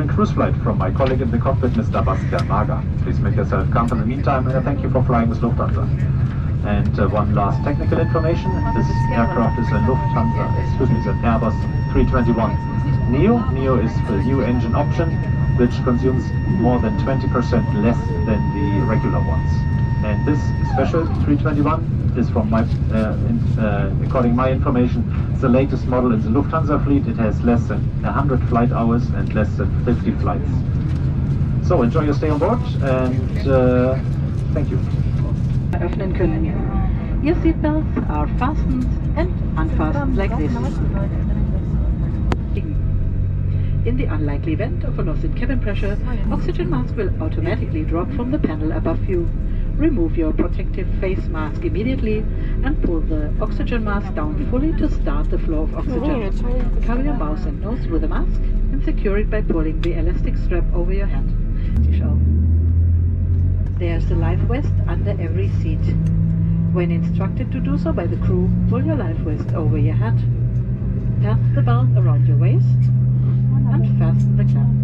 during cruise flight from my colleague in the cockpit, Mr. Bastian Mager. Please make yourself comfortable in the meantime, and thank you for flying with Lufthansa. And one last technical information. This aircraft is an Airbus 321 Neo. Neo is the new engine option, which consumes more than 20% less than the regular ones. And this special 321 is from my, according to my information, it's the latest model in the Lufthansa fleet. It has less than 100 flight hours and less than 50 flights. So enjoy your stay on board, and thank you. Öffnen können. Your seatbelts are fastened and unfastened like this. In the unlikely event of a loss in cabin pressure, oxygen mask will automatically drop from the panel above you. Remove your protective face mask immediately and pull the oxygen mask down fully to start the flow of oxygen. Cover your mouth and nose with a mask and secure it by pulling the elastic strap over your head. There's a life vest under every seat. When instructed to do so by the crew, pull your life vest over your head. Fasten the belt around your waist and fasten the clamp.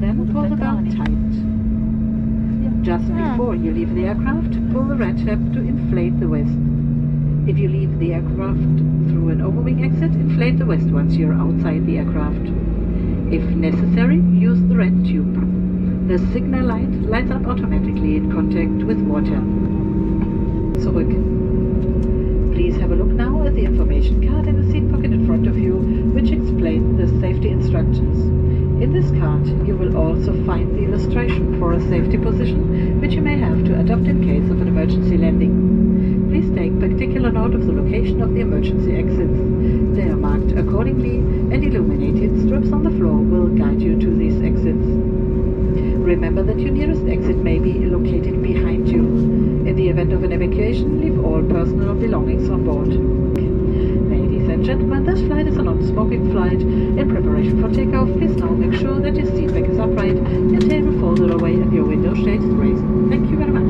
Then pull the belt tight. Just before you leave the aircraft, pull the red tab to inflate the vest. If you leave the aircraft through an overwing exit, inflate the vest once you're outside the aircraft. If necessary, use the red tube. The signal light lights up automatically in contact with water. Zurück. Please have a look now at the information card in the seat pocket in front of you, which explains the safety instructions. In this card, you will also find the illustration for a safety position, which you may have to adopt in case of an emergency landing. Please take particular note of the location of the emergency exits. They are marked accordingly, and illuminated strips on the floor will guide you to these exits. Remember that your nearest exit may be located behind you. In the event of an evacuation, leave all personal belongings on board. Ladies and gentlemen, this flight is a non-smoking flight. In preparation for takeoff, please now make sure that your seat back is upright, your table folded away, and your window shades raised. Thank you very much.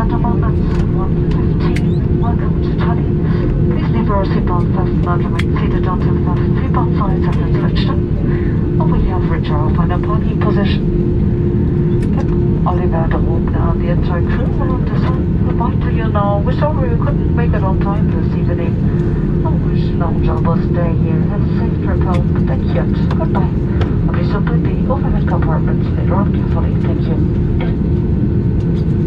gentlemen, it's 1:15. Welcome to Tallinn. Please leave your seatbelt fastened and remain seated until the seatbelt signs have been switched on. And we have reached our final parking position. Oliver de Rogne and the entire crew will decide goodbye to you now. We're sorry we couldn't make it on time this evening. I wish no job was stay here. Have a safe trip home. Thank you. Goodbye. And we shall be overhead compartments later on carefully. Thank you.